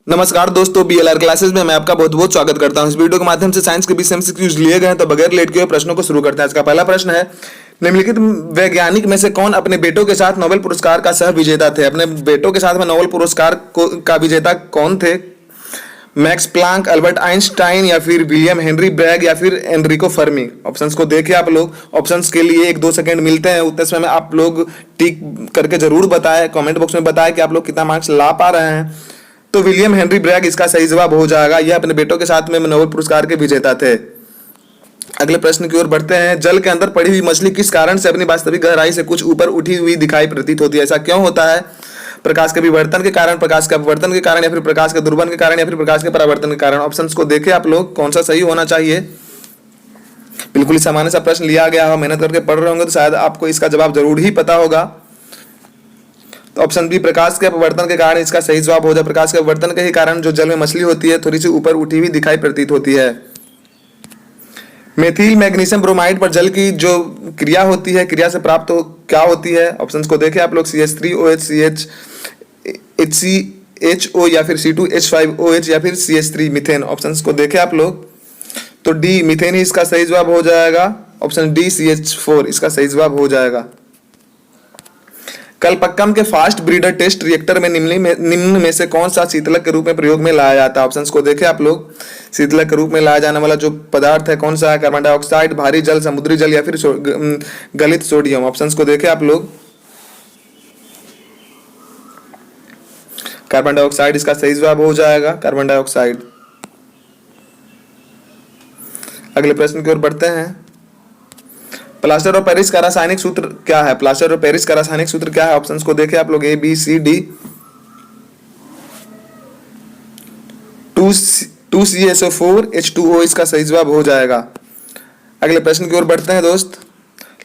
नमस्कार दोस्तों, BLR classes में मैं आपका बहुत बहुत स्वागत करता हूं। इस वीडियो के माध्यम से साइंस के बीच एमसीक्यूज लिए गए हैं, तो बगैर लेट किए प्रश्नों को शुरू करते हैं। आज का पहला प्रश्न है, निम्नलिखित वैज्ञानिक में से कौन अपने बेटों के साथ नोबेल पुरस्कार का सह विजेता थे? अपने बेटों के साथ में नोबेल पुरस्कार का विजेता कौन थे? मैक्स प्लांक, अल्बर्ट आइंस्टाइन, या फिर विलियम हेनरी ब्रैग, या फिर एनरिको फर्मी? ऑप्शंस को देखिए आप लोग। ऑप्शंस के लिए 1-2 सेकंड मिलते हैं, उतने समय में आप लोग टिक करके जरूर बताएं, कमेंट बॉक्स में बताएं कि आप लोग कितना मार्क्स ला पा रहे हैं। तो विलियम हेनरी ब्रैग इसका सही जवाब हो जाएगा। यह अपने बेटों के साथ में नोबेल पुरस्कार के विजेता थे। अगले प्रश्न की ओर बढ़ते हैं। जल के अंदर पड़ी हुई मछली किस कारण से अपनी वास्तविक गहराई से कुछ ऊपर उठी हुई दिखाई प्रतीत होती है? ऐसा क्यों होता है? प्रकाश के विवर्तन के कारण, प्रकाश के अपवर्तन के कारण, या फिर प्रकाश के दुर्बन के कारण, या फिर प्रकाश के परावर्तन के कारण? ऑप्शंस को देखें आप लोग, कौन सा सही होना चाहिए। बिल्कुल सामान्य सा प्रश्न लिया गया हो, मेहनत करके पढ़ रहे होंगे तो शायद आपको इसका जवाब जरूर ही पता होगा। तो ऑप्शन बी, प्रकाश के अपवर्तन के कारण इसका सही जवाब हो जाए। प्रकाश के अपवर्तन के ही कारण जो जल में मछली होती है थोड़ी सी ऊपर उठी हुई दिखाई प्रतीत होती है। मेथिल मैग्नीशियम ब्रोमाइड पर जल की जो क्रिया होती है, क्रिया से प्राप्त हो क्या होती है? ऑप्शंस को देखें आप लोग। CH3OH, HCHO, या फिर C2H5OH, या फिर CH3 मीथेन? ऑप्शंस को देखें आप लोग। तो डी मीथेन ही इसका सही जवाब हो जाएगा। ऑप्शन डी CH4 इसका सही जवाब हो जाएगा। कलपक्कम के फास्ट ब्रीडर टेस्ट रिएक्टर में निम्न में से कौन सा शीतलक के रूप में प्रयोग में लाया जाता है? ऑप्शंस को देखें आप लोग। शीतलक के रूप में लाया जाने वाला जो पदार्थ है कौन सा है? कार्बन डाइऑक्साइड, भारी जल, समुद्री जल, या फिर गलित सोडियम? ऑप्शंस को देखें आप लोग। कार्बन डाइऑक्साइड इसका सही जवाब हो जाएगा, कार्बन डाइऑक्साइड। अगले प्रश्न की ओर बढ़ते हैं। प्लास्टर ऑफ पेरिस का रासायनिक सूत्र क्या है? प्लास्टर ऑफ पेरिस का रासायनिक सूत्र क्या है? ऑप्शंस को देखें आप लोग। ABCD। 2CSO4 H2O इसका सही जवाब हो जाएगा। अगले प्रश्न की ओर बढ़ते हैं दोस्त।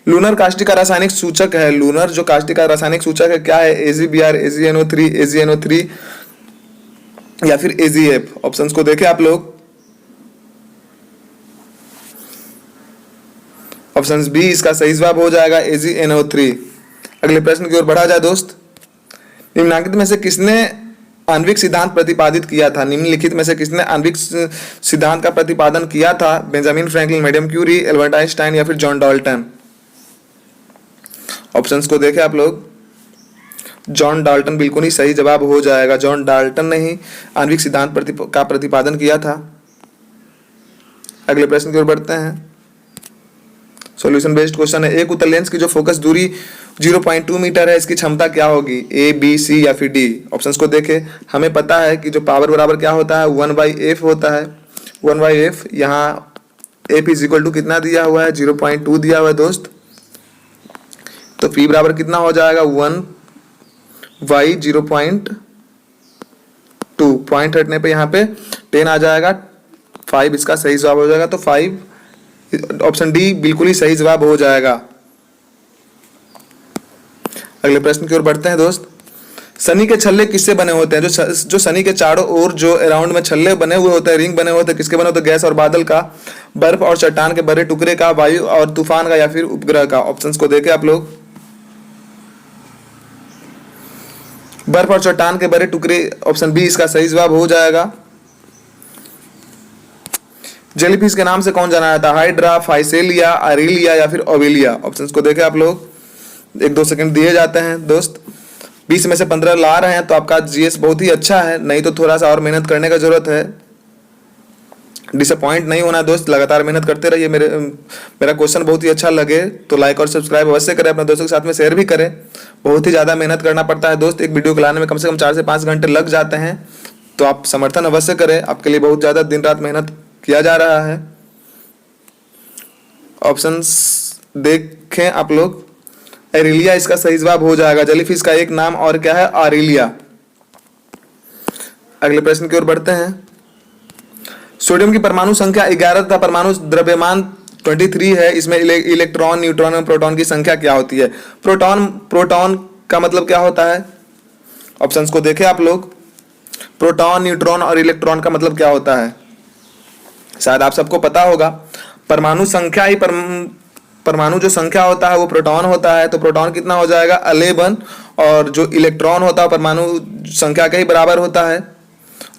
लूनर कास्टिक का रासायनिक सूचक है, लूनर जो कास्टिक का रासायनिक सूचक है क्या है? AgBr, AgNO3, AgNO3, या फिर AgF? ऑप्शंस को देखें आप लोग। ऑप्शन बी इसका सही जवाब हो जाएगा, AgNO3। अगले प्रश्न की ओर बढ़ा जाए दोस्त। निम्नलिखित में से किसने आणविक सिद्धांत प्रतिपादित किया था? निम्नलिखित में से किसने आणविक सिद्धांत का प्रतिपादन किया था? Benjamin Franklin, madam Curie, Albert Einstein, या फिर जॉन डाल्टन? ऑप्शंस को देखें आप लोग। जॉन डाल्टन बिल्कुल ही सही जवाब हो जाएगा। जॉन डाल्टन ने ही आणविक सिद्धांत का प्रतिपादन किया था। अगले प्रश्न की ओर बढ़ते हैं। सॉल्यूशन बेस्ड क्वेश्चन है। एक उत्तल लेंस की जो फोकस दूरी 0.2 मीटर है, इसकी क्षमता क्या होगी? A, B, C, या फिर D? ऑप्शंस को देखें। हमें पता है कि जो पावर बराबर क्या होता है? 1/f होता है। 1/f। यहाँ f इज इक्वल टू कितना दिया हुआ है? 0.2 दिया हुआ है दोस्त। तो P बराबर कितना हो जाएगा? 1/0.2। पॉइंट हटने पे यहाँ पे 10 आ जाएगा। 5 इसका सही जवाब हो जाएगा। तो 5 ऑप्शन डी बिल्कुल ही सही जवाब हो जाएगा। अगले प्रश्न की ओर बढ़ते हैं दोस्त। शनि के छल्ले किससे बने होते हैं? जो शनि के चारों ओर जो अराउंड में छल्ले बने हुए होते हैं, रिंग बने होते हैं, किसके बने होते हैं? गैस और बादल का, बर्फ और चट्टान के बड़े टुकड़े का, वायु और तूफान का, या फिर उपग्रह का? ऑप्शंस को देखें आप लोग। बर्फ और चट्टान के बड़े टुकड़े, ऑप्शन बी इसका सही जवाब हो जाएगा। जेलीफिश के नाम से कौन जाना जाता है? हाइड्रा, फाइसेलिया, आरिलिया, या फिर ओवेलिया? ऑप्शंस को देखें आप लोग। 1-2 सेकंड दिए जाते हैं दोस्त। 20 में से 15 ला रहे हैं तो आपका जीएस बहुत ही अच्छा है, नहीं तो थोड़ा सा और मेहनत करने का जरूरत है। डिसअपॉइंट नहीं होना दोस्त, लगातार मेहनत करते रहिए। मेरा क्वेश्चन बहुत ही अच्छा लगे तो लाइक और सब्सक्राइब अवश्य करें, अपने दोस्तों के साथ में शेयर भी करें। बहुत ही ज़्यादा मेहनत करना पड़ता है दोस्त, एक वीडियो को लाने में कम से कम 4 से 5 घंटे लग जाते हैं। तो आप समर्थन अवश्य करें, आपके लिए बहुत ज़्यादा दिन रात मेहनत किया जा रहा है। ऑप्शंस देखें आप लोग। एरिलिया इसका सही जवाब हो जाएगा। जेलीफिश का एक नाम और क्या है? आरिलिया। अगले प्रश्न की ओर बढ़ते हैं। सोडियम की परमाणु संख्या 11 तथा परमाणु द्रव्यमान 23 है। इसमें इलेक्ट्रॉन, न्यूट्रॉन और प्रोटॉन की संख्या क्या होती है? प्रोटॉन का मतलब क्या होता है? ऑप्शंस को देखें आप लोग। प्रोटॉन, न्यूट्रॉन और इलेक्ट्रॉन का मतलब क्या होता है? शायद आप सबको पता होगा। परमाणु संख्या ही परमाणु जो संख्या होता है वो प्रोटॉन होता है। तो प्रोटॉन कितना हो जाएगा? 11। और जो इलेक्ट्रॉन होता है परमाणु संख्या के ही बराबर होता है।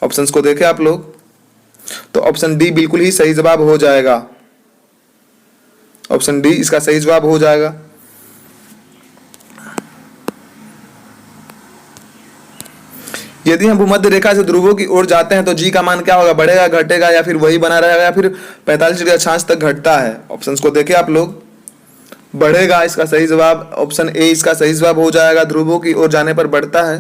ऑप्शंस को देखें आप लोग, तो ऑप्शन डी बिल्कुल ही सही जवाब हो जाएगा। ऑप्शन डी इसका सही जवाब हो जाएगा। यदि हम भूमध्य रेखा से ध्रुवों की ओर जाते हैं तो जी का मान क्या होगा, बढ़ेगा, घटेगा, या फिर वही बना रहेगा, या फिर 45 डिग्री अक्षांश तक घटता है। ऑप्शंस को देखें आप लोग, बढ़ेगा इसका सही जवाब, ऑप्शन ए इसका सही जवाब हो जाएगा। ध्रुवों की ओर जाने पर बढ़ता है।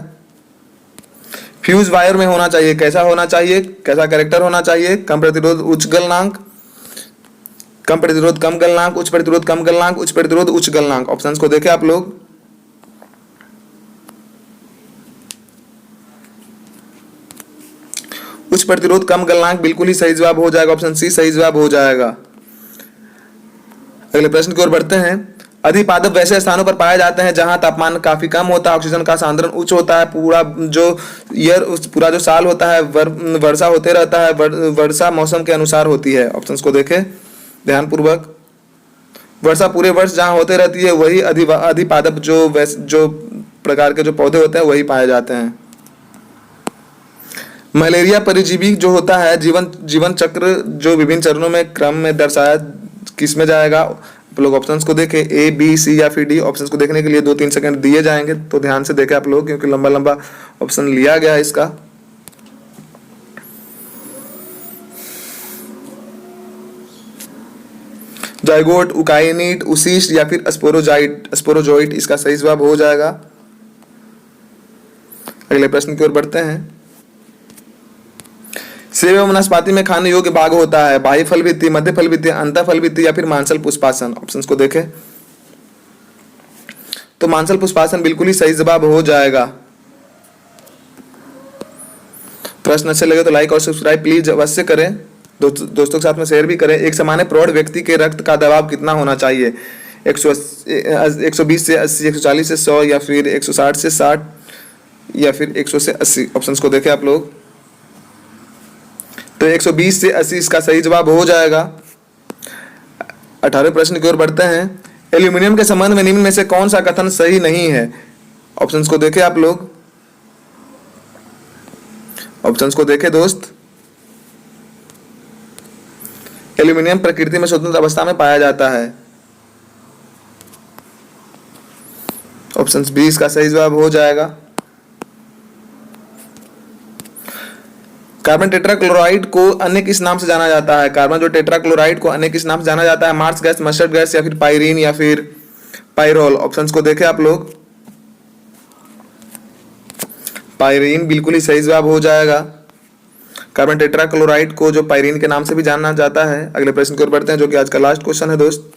फ्यूज वायर में होना चाहिए, कैसा होना चाहिए, कैसा कैरेक्टर होना चाहिए, कम प्रतिरोध उच्च गलनांक, कम प्रतिरोध कम गलनांक, उच्च प्रतिरोध कम गलनांक, उच्च प्रतिरोध उच्च गलनांक। ऑप्शंस को देखें आप लोग, उच्च प्रतिरोध कम गलनांक बिल्कुल ही सही जवाब हो जाएगा। ऑप्शन सी सही जवाब हो जाएगा। अगले प्रश्न की ओर बढ़ते हैं। अधिपादप वैसे स्थानों पर पाए जाते हैं जहां तापमान काफी कम होता है, ऑक्सीजन का सांद्रण उच्च होता है, पूरा जो साल होता है वर्षा होते रहता है, वर्षा मौसम के अनुसार होती है। ऑप्शंस को देखें ध्यानपूर्वक, वर्षा पूरे वर्ष जहां होते रहती है वही अधिपादप जो प्रकार के जो पौधे होते हैं वही पाए जाते हैं। मलेरिया परिजीवी जो होता है जीवन चक्र जो विभिन्न चरणों में क्रम में दर्शाया किस में जाएगा। आप लोग ऑप्शंस को देखें, ए बी सी या फिर डी। ऑप्शंस को देखने के लिए 2-3 सेकंड दिए जाएंगे, तो ध्यान से देखें आप लोग, क्योंकि लंबा लंबा ऑप्शन लिया गया है इसका। जाइगोट, उकाइनिट, उसिस्ट या फिर स्पोरोजोइट इसका सही जवाब हो जाएगा। अगले प्रश्न की ओर बढ़ते हैं। सेब एवं नाशपाती में खाने योग्य भाग होता है, बाह्य फल भित्ति, मध्य फल भित्ति, अंतः फल भित्ति या फिर मांसल पुष्पासन। ऑप्शंस को देखें, तो मांसल पुष्पासन बिल्कुल ही सही जवाब हो जाएगा। प्रश्न अच्छे लगे तो लाइक और सब्सक्राइब प्लीज अवश्य करें, दोस्तों के साथ में शेयर भी करें। एक सामान्य प्रौढ़ व्यक्ति के रक्त का दबाव कितना होना चाहिए, 120 से 80, 140 से 100 या फिर 160 से 60 या फिर 100 से 80। ऑप्शंस को देखें आप लोग, तो 120 से 80 इसका सही जवाब हो जाएगा। 18वें प्रश्न की ओर बढ़ते हैं। एल्यूमिनियम के संबंध में निम्न में से कौन सा कथन सही नहीं है। ऑप्शंस को देखें आप लोग, ऑप्शंस को देखें दोस्त। एल्यूमिनियम प्रकृति में स्वतंत्र अवस्था में पाया जाता है। ऑप्शन बी इसका सही जवाब हो जाएगा। कार्बन टेट्राक्लोराइड को अन्य किस नाम से जाना जाता है। कार्बन जो टेट्राक्लोराइड को अन्य किस नाम से जाना जाता है, मार्स गैस, मस्टर्ड गैस या फिर पायरीन या फिर पायरोल। ऑप्शंस को देखें आप लोग, पायरीन बिल्कुल ही सही जवाब हो जाएगा। कार्बन टेट्राक्लोराइड को जो पायरीन के नाम से भी जाना जाता है। अगले प्रश्न की ओर बढ़ते हैं, जो कि आज का लास्ट क्वेश्चन है दोस्त।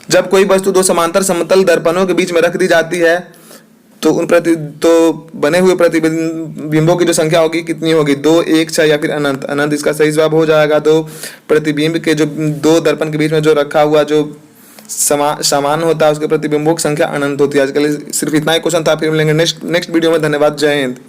जब कोई वस्तु दो समांतर समतल दर्पणों के बीच में रख दी जाती है तो बने हुए प्रतिबिंबों की जो संख्या होगी कितनी होगी, 2, 1, 6 या फिर अनंत। अनंत इसका सही जवाब हो जाएगा। दो प्रतिबिंब के जो दो दर्पण के बीच में जो रखा हुआ जो समान होता है उसके प्रतिबिंबों की संख्या अनंत होती है। आजकल सिर्फ इतना ही क्वेश्चन था, फिर मिलेंगे नेक्स्ट वीडियो में। धन्यवाद, जय हिंद।